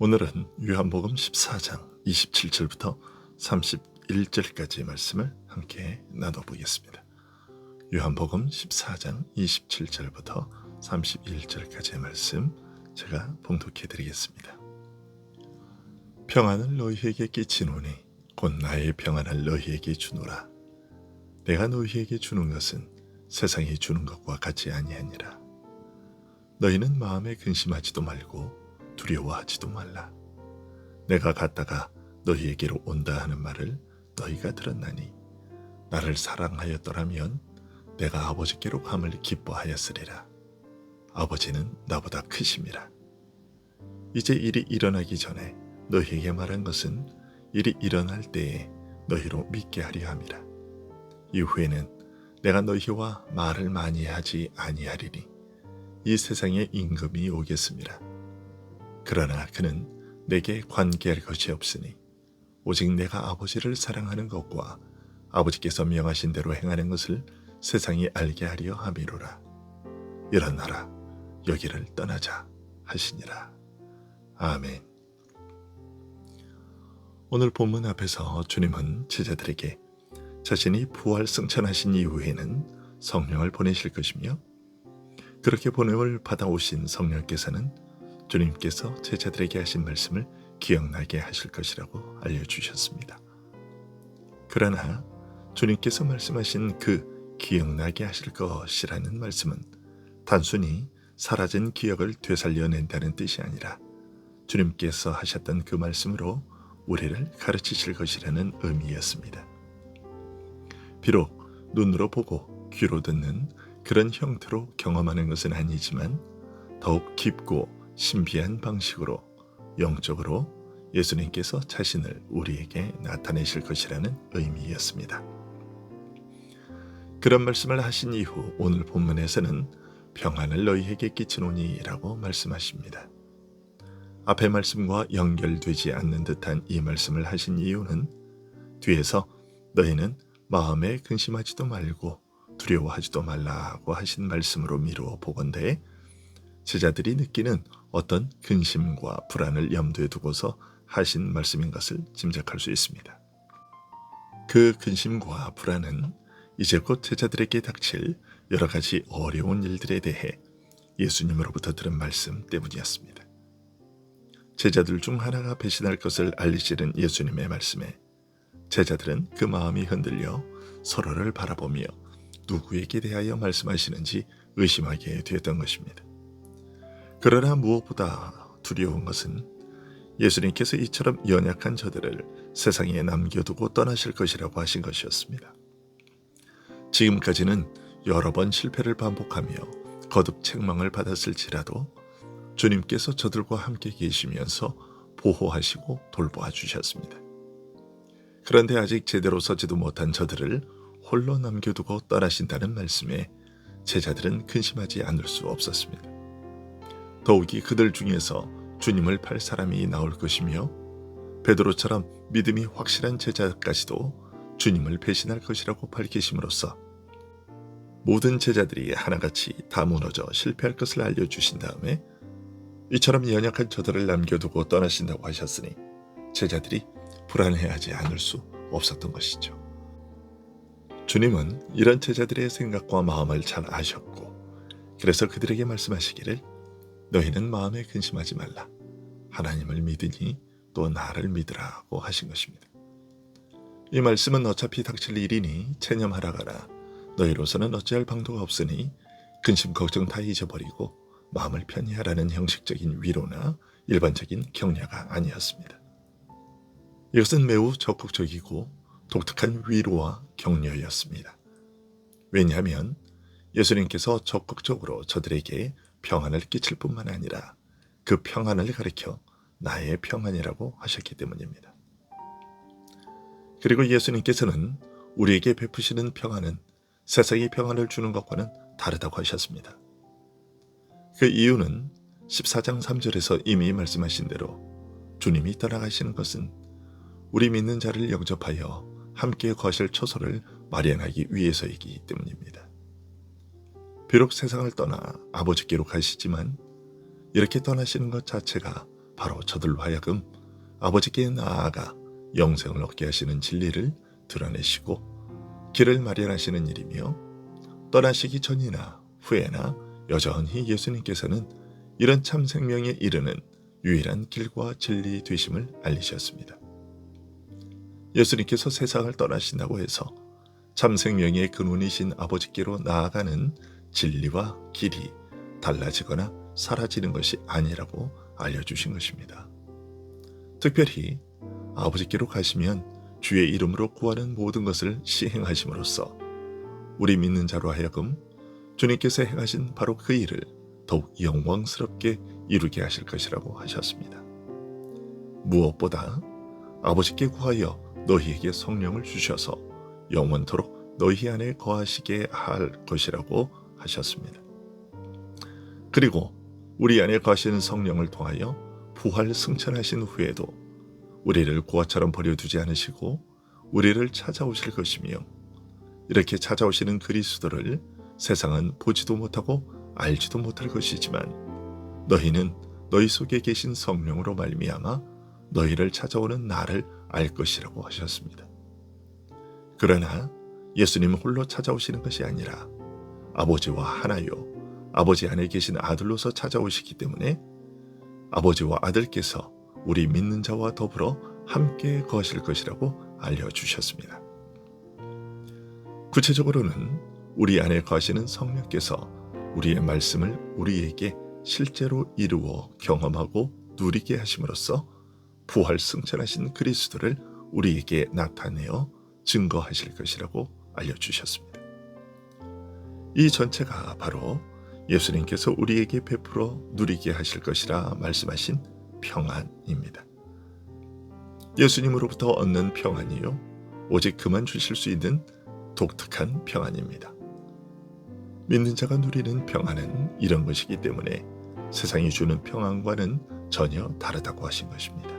오늘은 요한복음 14장 27절부터 31절까지의 말씀을 함께 나눠보겠습니다. 요한복음 14장 27절부터 31절까지의 말씀 제가 봉독해 드리겠습니다. 평안을 너희에게 끼치노니 곧 나의 평안을 너희에게 주노라. 내가 너희에게 주는 것은 세상이 주는 것과 같이 아니하니라. 너희는 마음에 근심하지도 말고 두려워하지도 말라. 내가 갔다가 너희에게로 온다 하는 말을 너희가 들었나니 나를 사랑하였더라면 내가 아버지께로 감을 기뻐하였으리라. 아버지는 나보다 크심이라. 이제 일이 일어나기 전에 너희에게 말한 것은 일이 일어날 때에 너희로 믿게 하려 함이라. 이후에는 내가 너희와 말을 많이 하지 아니하리니 이 세상에 임금이 오겠습니다. 그러나 그는 내게 관계할 것이 없으니 오직 내가 아버지를 사랑하는 것과 아버지께서 명하신 대로 행하는 것을 세상이 알게 하려 함이로라. 일어나라, 여기를 떠나자 하시니라. 아멘. 오늘 본문 앞에서 주님은 제자들에게 자신이 부활 승천하신 이후에는 성령을 보내실 것이며 그렇게 보냄을 받아오신 성령께서는 주님께서 제자들에게 하신 말씀을 기억나게 하실 것이라고 알려주셨습니다. 그러나 주님께서 말씀하신 그 기억나게 하실 것이라는 말씀은 단순히 사라진 기억을 되살려낸다는 뜻이 아니라 주님께서 하셨던 그 말씀으로 우리를 가르치실 것이라는 의미였습니다. 비록 눈으로 보고 귀로 듣는 그런 형태로 경험하는 것은 아니지만 더욱 깊고 신비한 방식으로 영적으로 예수님께서 자신을 우리에게 나타내실 것이라는 의미였습니다. 그런 말씀을 하신 이후 오늘 본문에서는 평안을 너희에게 끼치노니 라고 말씀하십니다. 앞의 말씀과 연결되지 않는 듯한 이 말씀을 하신 이유는 뒤에서 너희는 마음에 근심하지도 말고 두려워하지도 말라고 하신 말씀으로 미루어 보건대 제자들이 느끼는 어떤 근심과 불안을 염두에 두고서 하신 말씀인 것을 짐작할 수 있습니다. 그 근심과 불안은 이제 곧 제자들에게 닥칠 여러 가지 어려운 일들에 대해 예수님으로부터 들은 말씀 때문이었습니다. 제자들 중 하나가 배신할 것을 알리시는 예수님의 말씀에 제자들은 그 마음이 흔들려 서로를 바라보며 누구에게 대하여 말씀하시는지 의심하게 되었던 것입니다. 그러나 무엇보다 두려운 것은 예수님께서 이처럼 연약한 저들을 세상에 남겨두고 떠나실 것이라고 하신 것이었습니다. 지금까지는 여러 번 실패를 반복하며 거듭 책망을 받았을지라도 주님께서 저들과 함께 계시면서 보호하시고 돌보아 주셨습니다. 그런데 아직 제대로 서지도 못한 저들을 홀로 남겨두고 떠나신다는 말씀에 제자들은 근심하지 않을 수 없었습니다. 더욱이 그들 중에서 주님을 팔 사람이 나올 것이며 베드로처럼 믿음이 확실한 제자까지도 주님을 배신할 것이라고 밝히심으로써 모든 제자들이 하나같이 다 무너져 실패할 것을 알려주신 다음에 이처럼 연약한 저들을 남겨두고 떠나신다고 하셨으니 제자들이 불안해하지 않을 수 없었던 것이죠. 주님은 이런 제자들의 생각과 마음을 잘 아셨고 그래서 그들에게 말씀하시기를 너희는 마음에 근심하지 말라. 하나님을 믿으니 또 나를 믿으라고 하신 것입니다. 이 말씀은 어차피 닥칠 일이니 체념하라 가라. 너희로서는 어찌할 방도가 없으니 근심 걱정 다 잊어버리고 마음을 편히 하라는 형식적인 위로나 일반적인 격려가 아니었습니다. 이것은 매우 적극적이고 독특한 위로와 격려였습니다. 왜냐하면 예수님께서 적극적으로 저들에게 평안을 끼칠 뿐만 아니라 그 평안을 가리켜 나의 평안이라고 하셨기 때문입니다. 그리고 예수님께서는 우리에게 베푸시는 평안은 세상이 평안을 주는 것과는 다르다고 하셨습니다. 그 이유는 14장 3절에서 이미 말씀하신 대로 주님이 떠나가시는 것은 우리 믿는 자를 영접하여 함께 거실 초소를 마련하기 위해서이기 때문입니다. 비록 세상을 떠나 아버지께로 가시지만 이렇게 떠나시는 것 자체가 바로 저들로 하여금 아버지께 나아가 영생을 얻게 하시는 진리를 드러내시고 길을 마련하시는 일이며, 떠나시기 전이나 후에나 여전히 예수님께서는 이런 참 생명에 이르는 유일한 길과 진리 되심을 알리셨습니다. 예수님께서 세상을 떠나신다고 해서 참 생명의 근원이신 아버지께로 나아가는 진리와 길이 달라지거나 사라지는 것이 아니라고 알려주신 것입니다. 특별히 아버지께로 가시면 주의 이름으로 구하는 모든 것을 시행하심으로써 우리 믿는 자로 하여금 주님께서 행하신 바로 그 일을 더욱 영광스럽게 이루게 하실 것이라고 하셨습니다. 무엇보다 아버지께 구하여 너희에게 성령을 주셔서 영원토록 너희 안에 거하시게 할 것이라고 하셨습니다. 그리고 우리 안에 거하시는 성령을 통하여 부활 승천하신 후에도 우리를 고아처럼 버려두지 않으시고 우리를 찾아오실 것이며, 이렇게 찾아오시는 그리스도를 세상은 보지도 못하고 알지도 못할 것이지만 너희는 너희 속에 계신 성령으로 말미암아 너희를 찾아오는 나를 알 것이라고 하셨습니다. 그러나 예수님은 홀로 찾아오시는 것이 아니라 아버지와 하나요 아버지 안에 계신 아들로서 찾아오시기 때문에 아버지와 아들께서 우리 믿는 자와 더불어 함께 거하실 것이라고 알려주셨습니다. 구체적으로는 우리 안에 거하시는 성령께서 우리의 말씀을 우리에게 실제로 이루어 경험하고 누리게 하심으로써 부활 승천하신 그리스도를 우리에게 나타내어 증거하실 것이라고 알려주셨습니다. 이 전체가 바로 예수님께서 우리에게 베풀어 누리게 하실 것이라 말씀하신 평안입니다. 예수님으로부터 얻는 평안이요 오직 그만 주실 수 있는 독특한 평안입니다. 믿는 자가 누리는 평안은 이런 것이기 때문에 세상이 주는 평안과는 전혀 다르다고 하신 것입니다.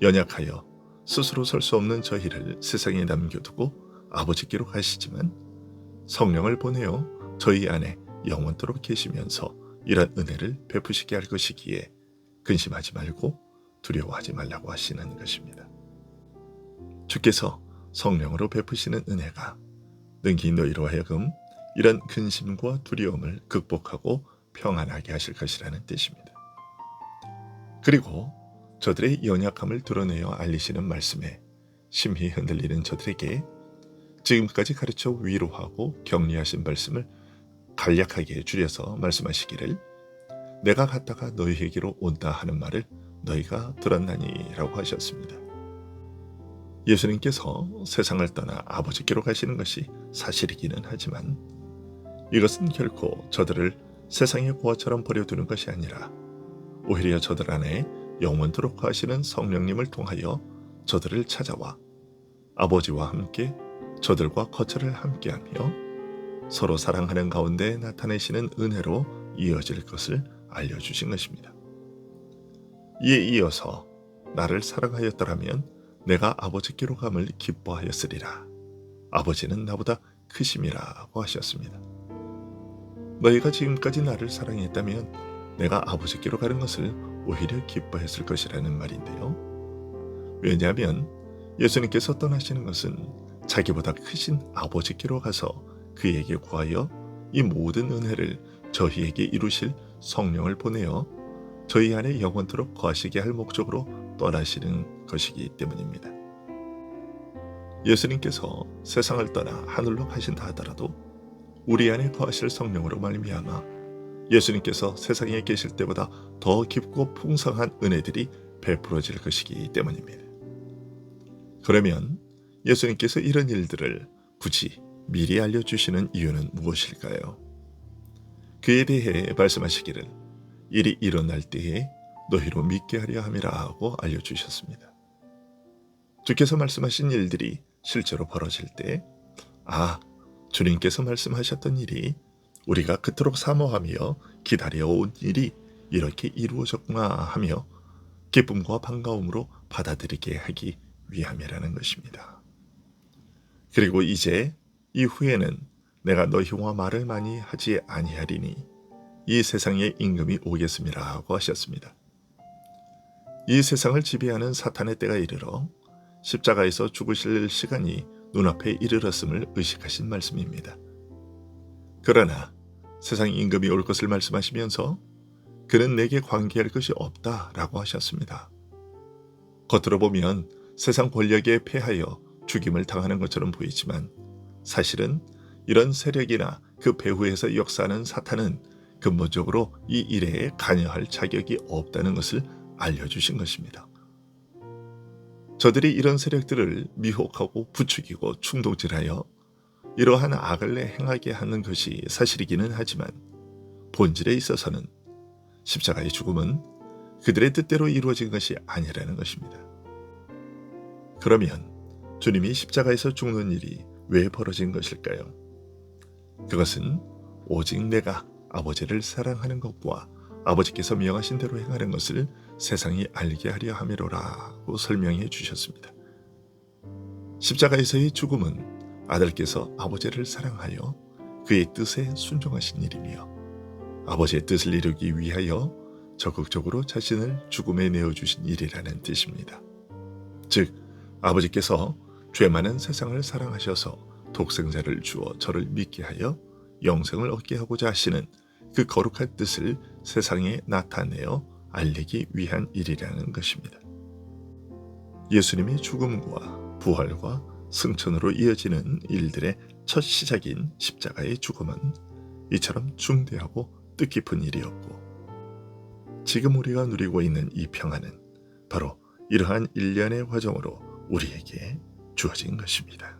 연약하여 스스로 설 수 없는 저희를 세상에 남겨두고 아버지께로 가시지만 성령을 보내어 저희 안에 영원토록 계시면서 이런 은혜를 베푸시게 할 것이기에 근심하지 말고 두려워하지 말라고 하시는 것입니다. 주께서 성령으로 베푸시는 은혜가 능히 너희로 하여금 이런 근심과 두려움을 극복하고 평안하게 하실 것이라는 뜻입니다. 그리고 저들의 연약함을 드러내어 알리시는 말씀에 심히 흔들리는 저들에게 지금까지 가르쳐 위로하고 격려하신 말씀을 간략하게 줄여서 말씀하시기를 내가 갔다가 너희에게로 온다 하는 말을 너희가 들었나니 라고 하셨습니다. 예수님께서 세상을 떠나 아버지께로 가시는 것이 사실이기는 하지만 이것은 결코 저들을 세상의 고아처럼 버려두는 것이 아니라 오히려 저들 안에 영원토록 거하시는 성령님을 통하여 저들을 찾아와 아버지와 함께 저들과 거처를 함께하며 서로 사랑하는 가운데 나타내시는 은혜로 이어질 것을 알려주신 것입니다. 이에 이어서 나를 사랑하였더라면 내가 아버지께로 감을 기뻐하였으리라. 아버지는 나보다 크심이라고 하셨습니다. 너희가 지금까지 나를 사랑했다면 내가 아버지께로 가는 것을 오히려 기뻐했을 것이라는 말인데요. 왜냐하면 예수님께서 떠나시는 것은 자기보다 크신 아버지께로 가서 그에게 구하여 이 모든 은혜를 저희에게 이루실 성령을 보내어 저희 안에 영원토록 거하시게 할 목적으로 떠나시는 것이기 때문입니다. 예수님께서 세상을 떠나 하늘로 가신다 하더라도 우리 안에 거하실 성령으로 말미암아 예수님께서 세상에 계실 때보다 더 깊고 풍성한 은혜들이 베풀어질 것이기 때문입니다. 그러면 예수님께서 이런 일들을 굳이 미리 알려주시는 이유는 무엇일까요? 그에 대해 말씀하시기를 일이 일어날 때에 너희로 믿게 하려 함이라 하고 알려주셨습니다. 주께서 말씀하신 일들이 실제로 벌어질 때 주님께서 말씀하셨던 일이 우리가 그토록 사모하며 기다려온 일이 이렇게 이루어졌구나 하며 기쁨과 반가움으로 받아들이게 하기 위함이라는 것입니다. 그리고 이제 이후에는 내가 너희와 말을 많이 하지 아니하리니 이 세상에 임금이 오겠음이라고 하셨습니다. 이 세상을 지배하는 사탄의 때가 이르러 십자가에서 죽으실 시간이 눈앞에 이르렀음을 의식하신 말씀입니다. 그러나 세상 임금이 올 것을 말씀하시면서 그는 내게 관계할 것이 없다라고 하셨습니다. 겉으로 보면 세상 권력에 패하여 죽임을 당하는 것처럼 보이지만 사실은 이런 세력이나 그 배후에서 역사하는 사탄은 근본적으로 이 일에 관여할 자격이 없다는 것을 알려주신 것입니다. 저들이 이런 세력들을 미혹하고 부추기고 충동질하여 이러한 악을 행하게 하는 것이 사실이기는 하지만 본질에 있어서는 십자가의 죽음은 그들의 뜻대로 이루어진 것이 아니라는 것입니다. 그러면 주님이 십자가에서 죽는 일이 왜 벌어진 것일까요? 그것은 오직 내가 아버지를 사랑하는 것과 아버지께서 명하신 대로 행하는 것을 세상이 알게 하려 함이로라고 설명해 주셨습니다. 십자가에서의 죽음은 아들께서 아버지를 사랑하여 그의 뜻에 순종하신 일이며 아버지의 뜻을 이루기 위하여 적극적으로 자신을 죽음에 내어주신 일이라는 뜻입니다. 즉 아버지께서 죄 많은 세상을 사랑하셔서 독생자를 주어 저를 믿게 하여 영생을 얻게 하고자 하시는 그 거룩한 뜻을 세상에 나타내어 알리기 위한 일이라는 것입니다. 예수님의 죽음과 부활과 승천으로 이어지는 일들의 첫 시작인 십자가의 죽음은 이처럼 중대하고 뜻깊은 일이었고 지금 우리가 누리고 있는 이 평안은 바로 이러한 일련의 과정으로 우리에게 주어진 것입니다.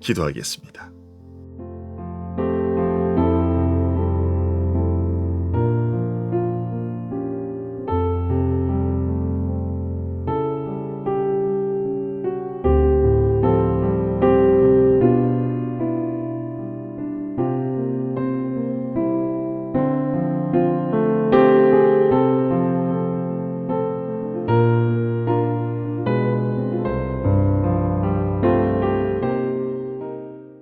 기도하겠습니다.